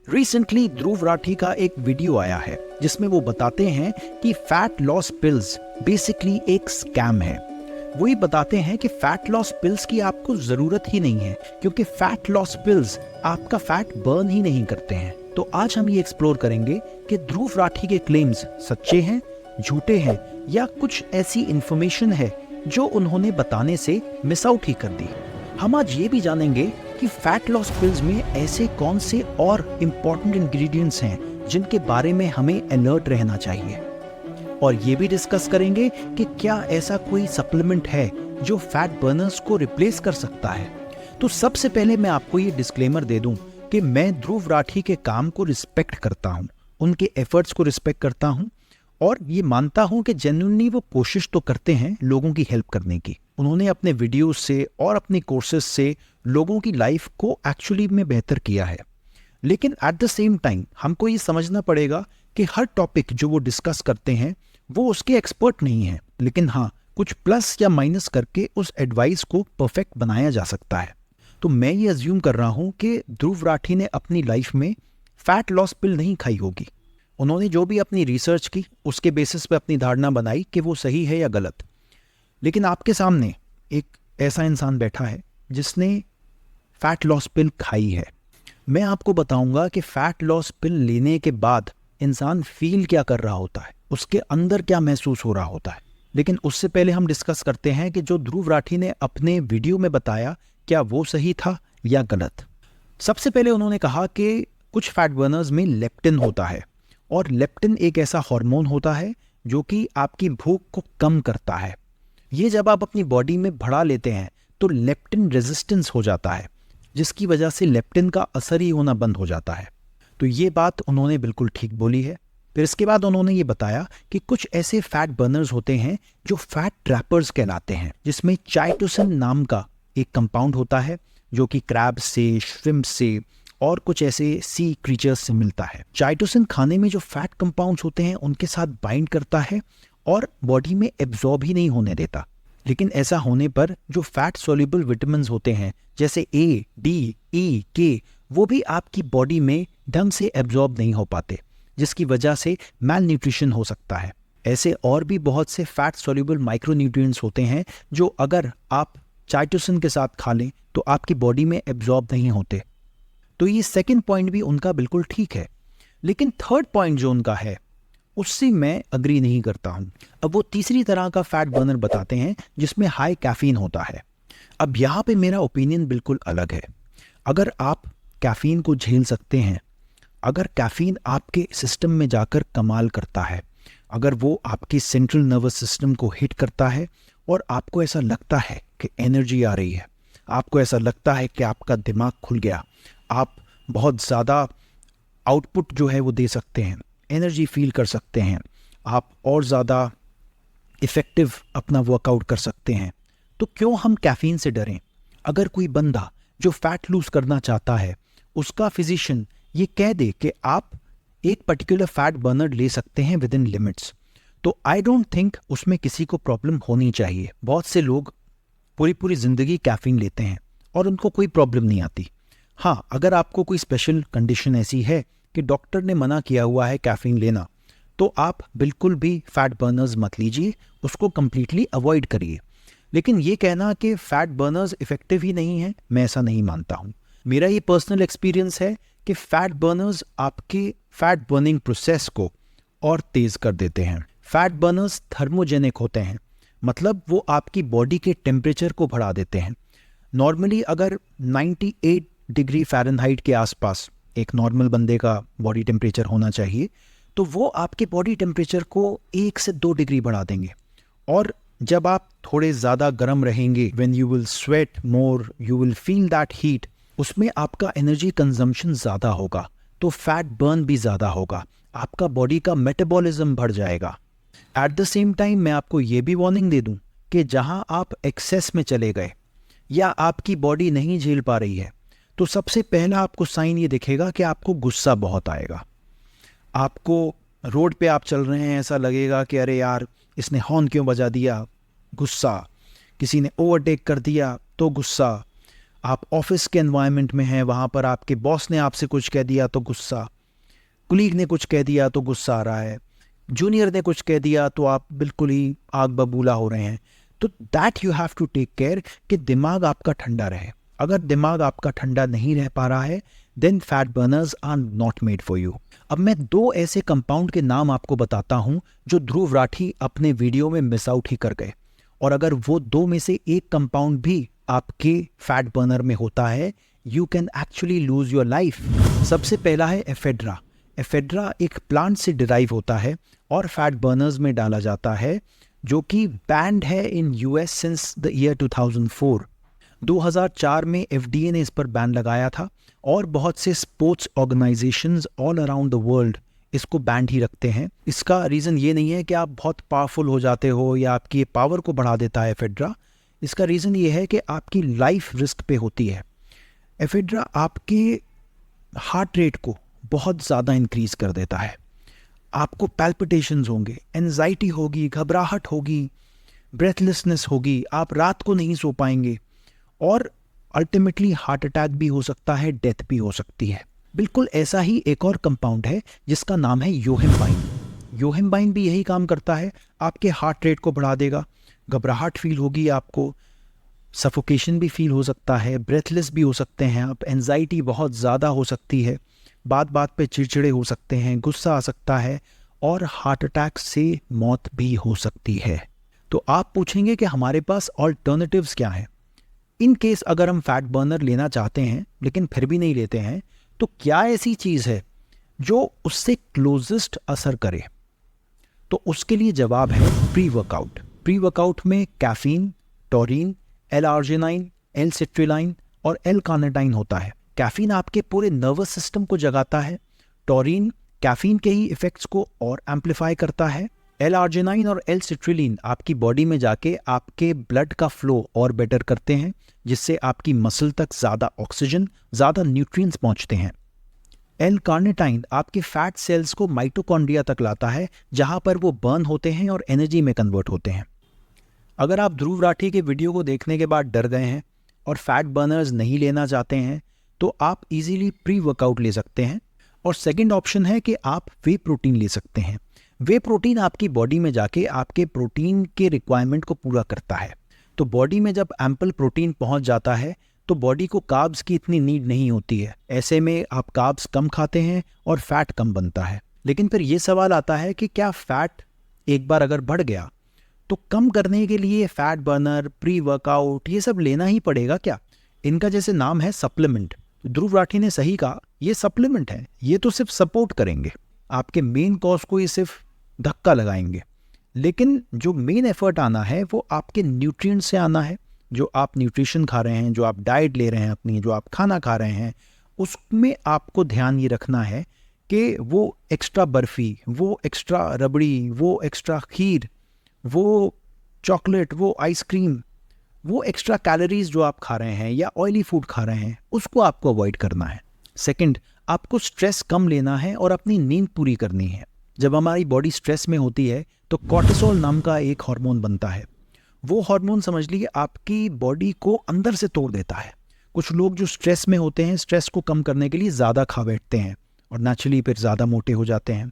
Recently Dhruv Rathee का एक video आया है जिसमें वो बताते हैं कि फैट लॉस पिल्स बेसिकली एक स्कैम है। वो ये बताते हैं कि फैट लॉस पिल्स की आपको जरूरत ही नहीं है क्योंकि फैट लॉस पिल्स आपका फैट बर्न ही नहीं करते हैं। तो आज हम ये एक्सप्लोर करेंगे कि ध्रुव राठी के क्लेम्स सच्चे हैं, झूठे हैं या कुछ ऐसी इंफॉर्मेशन है जो उन्होंने बताने से मिस आउट ही कर दी। हम आज ये भी जानेंगे कि फैट लॉस पिल्स में ऐसे कौन से और इम्पोर्टेंट इंग्रेडिएंट्स हैं जिनके बारे में हमें अलर्ट रहना चाहिए, और ये भी डिस्कस करेंगे कि क्या ऐसा कोई सप्लीमेंट है जो फैट बर्नर्स को रिप्लेस कर सकता है। तो सबसे पहले मैं आपको ये डिस्क्लेमर दे दूं कि मैं ध्रुव राठी के काम को रिस्पेक्ट करता हूं, उनके एफर्ट्स को रिस्पेक्ट करता हूं और ये मानता हूं कि जेन्युइनली वो कोशिश तो करते हैं लोगों की हेल्प करने की। उन्होंने अपने वीडियोस से और अपने कोर्सेज से लोगों की लाइफ को एक्चुअली में बेहतर किया है। लेकिन एट द सेम टाइम हमको ये समझना पड़ेगा कि हर टॉपिक जो वो डिस्कस करते हैं वो उसके एक्सपर्ट नहीं है, लेकिन हाँ कुछ प्लस या माइनस करके उस एडवाइस को परफेक्ट बनाया जा सकता है। तो मैं ये अज्यूम कर रहा हूँ कि ध्रुव राठी ने अपनी लाइफ में फैट लॉस पिल नहीं खाई होगी। उन्होंने जो भी अपनी रिसर्च की उसके बेसिस पे अपनी धारणा बनाई कि वो सही है या गलत। लेकिन आपके सामने एक ऐसा इंसान बैठा है जिसने फैट लॉस पिल खाई है। मैं आपको बताऊंगा कि फैट लॉस पिल लेने के बाद इंसान फील क्या कर रहा होता है, उसके अंदर क्या महसूस हो रहा होता है। लेकिन उससे पहले हम डिस्कस करते हैं कि जो ध्रुव राठी ने अपने वीडियो में बताया क्या वो सही था या गलत। सबसे पहले उन्होंने कहा कि कुछ फैट बर्नर्स में लेप्टिन होता है और लेप्टिन एक ऐसा हार्मोन होता है जो कि आपकी भूख को कम करता है। ये जब आप अपनी बॉडी में बढ़ा लेते हैं तो लेप्टिन रेजिस्टेंस हो जाता है, जिसकी वजह से लेप्टिन का असर ही होना बंद हो जाता है। तो ये बात उन्होंने बिल्कुल ठीक बोली है। फिर इसके बाद उन्होंने ये बताया कि कुछ ऐसे फैट बर्नर्स होते हैं जो फैट ट्रैपर्स कहलाते हैं, जिसमें चाइटोसिन नाम का एक कंपाउंड होता है जो कि क्रैब से, श्रिम्प से और कुछ ऐसे सी क्रीचर्स से मिलता है। चाइटोसिन खाने में जो फैट कंपाउंड्स होते हैं उनके साथ बाइंड करता है और बॉडी में एब्जॉर्ब ही नहीं होने देता। लेकिन ऐसा होने पर जो फैट सोल्यूबल विटामिन्स होते हैं जैसे ए, डी, ई, के, वो भी आपकी बॉडी में ढंग से एब्जॉर्ब नहीं हो पाते, जिसकी वजह से मैल न्यूट्रिशन हो सकता है। ऐसे और भी बहुत से फैट सोल्यूबल माइक्रोन्यूट्रिएंट्स होते हैं जो अगर आप चाइटोसिन के साथ खा लें तो आपकी बॉडी में एब्जॉर्ब नहीं होते। तो ये सेकंड पॉइंट भी उनका बिल्कुल ठीक है। लेकिन थर्ड पॉइंट जो उनका है उससे मैं अग्री नहीं करता हूं। अब वो तीसरी तरह का फैट बर्नर बताते हैं जिसमें हाई कैफीन होता है। अब यहाँ पे मेरा ओपिनियन बिल्कुल अलग है। अगर आप कैफीन को झेल सकते हैं, अगर कैफीन आपके सिस्टम में जाकर कमाल करता है, अगर वो आपकी सेंट्रल नर्वस सिस्टम को हिट करता है और आपको ऐसा लगता है कि एनर्जी आ रही है, आपको ऐसा लगता है कि आपका दिमाग खुल गया, आप बहुत ज़्यादा आउटपुट जो है वो दे सकते हैं, एनर्जी फील कर सकते हैं, आप और ज़्यादा इफ़ेक्टिव अपना वर्कआउट कर सकते हैं, तो क्यों हम कैफीन से डरें। अगर कोई बंदा जो फैट लूज करना चाहता है उसका फिजिशियन ये कह दे कि आप एक पर्टिकुलर फैट बर्नर ले सकते हैं विद इन लिमिट्स, तो आई डोंट थिंक उसमें किसी को प्रॉब्लम होनी चाहिए। बहुत से लोग पूरी ज़िंदगी कैफीन लेते हैं और उनको कोई प्रॉब्लम नहीं आती। हाँ, अगर आपको कोई स्पेशल कंडीशन ऐसी है कि डॉक्टर ने मना किया हुआ है कैफीन लेना, तो आप बिल्कुल भी फैट बर्नर्स मत लीजिए, उसको कम्प्लीटली अवॉइड करिए। लेकिन ये कहना कि फैट बर्नर्स इफेक्टिव ही नहीं है, मैं ऐसा नहीं मानता हूँ। मेरा ये पर्सनल एक्सपीरियंस है कि फैट बर्नर्स आपके फैट बर्निंग प्रोसेस को और तेज़ कर देते हैं। फैट बर्नर्स थर्मोजेनिक होते हैं, मतलब वो आपकी बॉडी के टेम्परेचर को बढ़ा देते हैं। नॉर्मली अगर 98 डिग्री फ़ारेनहाइट के आसपास एक नॉर्मल बंदे का बॉडी टेम्परेचर होना चाहिए, तो वो आपके बॉडी टेम्परेचर को 1 से 2 डिग्री बढ़ा देंगे। और जब आप थोड़े ज़्यादा गर्म रहेंगे, when you will sweat more, you will feel that heat, उसमें आपका एनर्जी कंजम्पशन ज़्यादा होगा, तो फैट बर्न भी ज़्यादा होगा, आपका बॉडी का मेटाबॉलिज्म बढ़ जाएगा। एट द सेम टाइम मैं आपको ये भी वार्निंग दे दूं कि जहां आप एक्सेस में चले गए या आपकी बॉडी नहीं झेल पा रही है, तो सबसे पहला आपको साइन ये दिखेगा कि आपको गुस्सा बहुत आएगा। आपको रोड पे आप चल रहे हैं, ऐसा लगेगा कि अरे यार इसने हॉर्न क्यों बजा दिया, गुस्सा। किसी ने ओवरटेक कर दिया तो गुस्सा। आप ऑफिस के एनवायरनमेंट में हैं, वहाँ पर आपके बॉस ने आपसे कुछ कह दिया तो गुस्सा, कुलीग ने कुछ कह दिया तो गुस्सा आ रहा है, जूनियर ने कुछ कह दिया तो आप बिल्कुल ही आग बबूला हो रहे हैं। तो that you have to take care कि दिमाग आपका ठंडा रहे। अगर दिमाग आपका ठंडा नहीं रह पा रहा है then fat burners are not made for you. अब मैं 2 ऐसे कंपाउंड के नाम आपको बताता हूं जो ध्रुव राठी अपने वीडियो में मिस आउट ही कर गए, और अगर वो 2 में से एक कंपाउंड भी आपके फैट बर्नर में होता है you can actually lose your life. सबसे पहला है एफेड्रा। एफेड्रा एक प्लांट से डिराइव होता है और फैट बर्नर्स में डाला जाता है, जो कि बैंड है in US since the year 2004। 2004 में एफडीए ने इस पर बैन लगाया था और बहुत से sports organisations all around the world इसको बैंड ही रखते हैं। इसका रीज़न ये नहीं है कि आप बहुत पावरफुल हो जाते हो या आपकी पावर को बढ़ा देता है एफेड्रा। इसका रीज़न ये है कि आपकी लाइफ रिस्क पे होती है। एफेड्रा आपके हार्ट रेट को बहुत ज़्यादा इंक्रीज कर देता है, आपको पैल्पिटेशंस होंगे, एंजाइटी होगी, घबराहट होगी, ब्रेथलेसनेस होगी, आप रात को नहीं सो पाएंगे और अल्टीमेटली हार्ट अटैक भी हो सकता है, डेथ भी हो सकती है। बिल्कुल ऐसा ही एक और कंपाउंड है जिसका नाम है योहेम्बाइन। योहेम्बाइन भी यही काम करता है, आपके हार्ट रेट को बढ़ा देगा, घबराहट फील होगी आपको, सफोकेशन भी फील हो सकता है, ब्रेथलेस भी हो सकते हैं आप, एंजाइटी बहुत ज़्यादा हो सकती है, बात बात पे चिड़चिड़े हो सकते हैं, गुस्सा आ सकता है और हार्ट अटैक से मौत भी हो सकती है। तो आप पूछेंगे कि हमारे पास ऑल्टरनेटिव्स क्या हैं। इन केस अगर हम फैट बर्नर लेना चाहते हैं लेकिन फिर भी नहीं लेते हैं तो क्या ऐसी चीज़ है जो उससे क्लोजेस्ट असर करे? तो उसके लिए जवाब है प्री वर्कआउट। प्री वर्कआउट में कैफीन, टॉरिन, एल-आर्जिनाइन, एल-सिट्रिलाइन और एल-कार्निटाइन होता है। कैफीन आपके पूरे नर्वस सिस्टम को जगाता है, टॉरिन कैफीन के ही इफेक्ट्स को और एम्पलीफाई करता है, एल-आर्जिनाइन और एल-सिट्रिलिन आपकी बॉडी में जाके आपके ब्लड का फ्लो और बेटर करते हैं, जिससे आपकी मसल तक ज़्यादा ऑक्सीजन, ज़्यादा न्यूट्रिएंट्स पहुंचते हैं। एल-कार्निटाइन आपके फैट सेल्स को माइटोकॉन्ड्रिया तक लाता है, जहां पर वो बर्न होते हैं और एनर्जी में कन्वर्ट होते हैं। अगर आप ध्रुव राठी के वीडियो को देखने के बाद डर गए हैं और फैट बर्नर्स नहीं लेना चाहते हैं तो आप इजीली प्री वर्कआउट ले सकते हैं। और सेकंड ऑप्शन है कि आप वे प्रोटीन ले सकते हैं। वे प्रोटीन आपकी बॉडी में जाके आपके प्रोटीन के रिक्वायरमेंट को पूरा करता है। तो बॉडी में जब एम्पल प्रोटीन पहुंच जाता है तो बॉडी को कार्ब्स की इतनी नीड नहीं होती है। ऐसे में आप कार्ब्स कम खाते हैं और फैट कम बनता है। लेकिन फिर ये सवाल आता है कि क्या फैट एक बार अगर बढ़ गया तो कम करने के लिए फैट बर्नर, प्री वर्कआउट ये सब लेना ही पड़ेगा क्या? इनका जैसे नाम है सप्लीमेंट। ध्रुव राठी ने सही कहा, ये सप्लीमेंट है, ये तो सिर्फ सपोर्ट करेंगे, आपके मेन कॉज को ये सिर्फ धक्का लगाएंगे। लेकिन जो मेन एफर्ट आना है वो आपके न्यूट्रिएंट से आना है। जो आप न्यूट्रिशन खा रहे हैं, जो आप डाइट ले रहे हैं अपनी, जो आप खाना खा रहे हैं, उसमें आपको ध्यान ये रखना है कि वो एक्स्ट्रा बर्फ़ी, वो एक्स्ट्रा रबड़ी, वो एक्स्ट्रा खीर, वो चॉकलेट, वो आइसक्रीम, वो एक्स्ट्रा कैलोरीज जो आप खा रहे हैं या ऑयली फूड खा रहे हैं उसको आपको अवॉइड करना है। सेकंड, आपको स्ट्रेस कम लेना है और अपनी नींद पूरी करनी है। जब हमारी बॉडी स्ट्रेस में होती है तो कॉर्टिसोल नाम का एक हार्मोन बनता है। वो हार्मोन समझ लीजिए आपकी बॉडी को अंदर से तोड़ देता है। कुछ लोग जो स्ट्रेस में होते हैं, स्ट्रेस को कम करने के लिए ज़्यादा खा बैठते हैं और नेचुरली फिर ज़्यादा मोटे हो जाते हैं।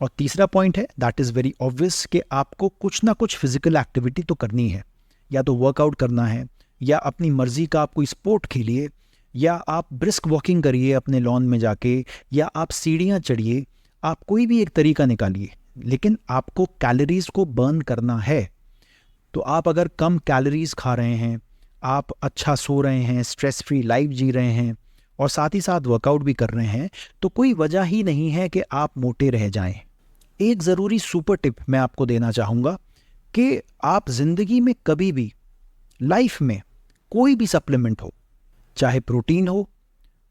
और तीसरा पॉइंट है, दैट इज़ वेरी ऑब्वियस, कि आपको कुछ ना कुछ फिजिकल एक्टिविटी तो करनी है। या तो वर्कआउट करना है, या अपनी मर्जी का आप कोई स्पोर्ट खेलिए, या आप ब्रिस्क वॉकिंग करिए अपने लॉन में जाके, या आप सीढ़ियाँ चढ़िए, आप कोई भी एक तरीका निकालिए, लेकिन आपको कैलोरीज को बर्न करना है। तो आप अगर कम कैलोरीज खा रहे हैं, आप अच्छा सो रहे हैं, स्ट्रेस फ्री लाइफ जी रहे हैं और साथ ही साथ वर्कआउट भी कर रहे हैं, तो कोई वजह ही नहीं है कि आप मोटे रह जाएं। एक ज़रूरी सुपर टिप मैं आपको देना चाहूँगा कि आप ज़िंदगी में कभी भी, लाइफ में कोई भी सप्लीमेंट हो, चाहे प्रोटीन हो,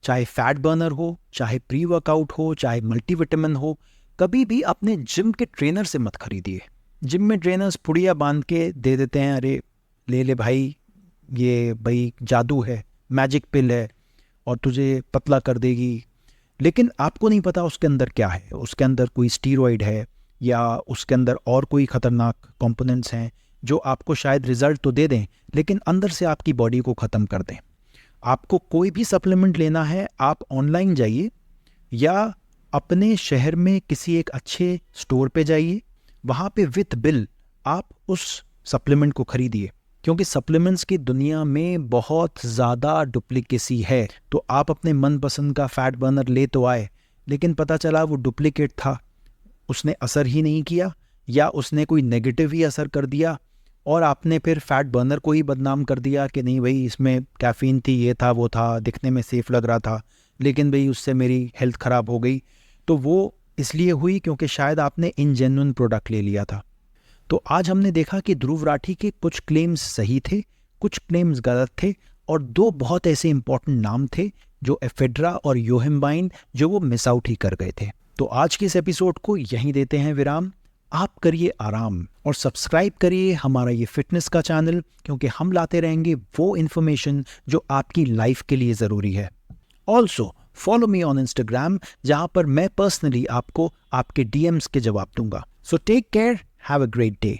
चाहे फैट बर्नर हो, चाहे प्री वर्कआउट हो, चाहे मल्टीविटामिन हो, कभी भी अपने जिम के ट्रेनर से मत खरीदिए। जिम में ट्रेनर्स पुड़िया बांध के दे देते हैं, अरे ले ले भाई, ये भाई जादू है, मैजिक पिल है और तुझे पतला कर देगी। लेकिन आपको नहीं पता उसके अंदर क्या है। उसके अंदर कोई स्टीरॉइड है या उसके अंदर और कोई ख़तरनाक कंपोनेंट्स हैं जो आपको शायद रिजल्ट तो दे दें लेकिन अंदर से आपकी बॉडी को ख़त्म कर दें। आपको कोई भी सप्लीमेंट लेना है, आप ऑनलाइन जाइए या अपने शहर में किसी एक अच्छे स्टोर पे जाइए, वहाँ पे विथ बिल आप उस सप्लीमेंट को खरीदिए, क्योंकि सप्लीमेंट्स की दुनिया में बहुत ज़्यादा डुप्लीकेसी है। तो आप अपने मनपसंद का फैट बर्नर ले तो आए, लेकिन पता चला वो डुप्लीकेट था, उसने असर ही नहीं किया या उसने कोई नेगेटिव ही असर कर दिया, और आपने फिर फैट बर्नर को ही बदनाम कर दिया कि नहीं भाई इसमें कैफीन थी, ये था, वो था, दिखने में सेफ लग रहा था, लेकिन भाई उससे मेरी हेल्थ ख़राब हो गई। तो वो इसलिए हुई क्योंकि शायद आपने इनजेन्युइन प्रोडक्ट ले लिया था। तो आज हमने देखा कि ध्रुव राठी के कुछ क्लेम्स सही थे, कुछ क्लेम्स गलत थे, और दो बहुत ऐसे इंपॉर्टेंट नाम थे जो एफेड्रा और योहिम्बाइन, जो वो मिस आउट ही कर गए थे। तो आज के इस एपिसोड को यहीं देते हैं विराम। आप करिए आराम और सब्सक्राइब करिए हमारा ये फिटनेस का चैनल, क्योंकि हम लाते रहेंगे वो इन्फॉर्मेशन जो आपकी लाइफ के लिए ज़रूरी है। Also follow me on Instagram, जहाँ पर मैं पर्सनली आपको आपके DMs के जवाब दूंगा। So take care, have a great day.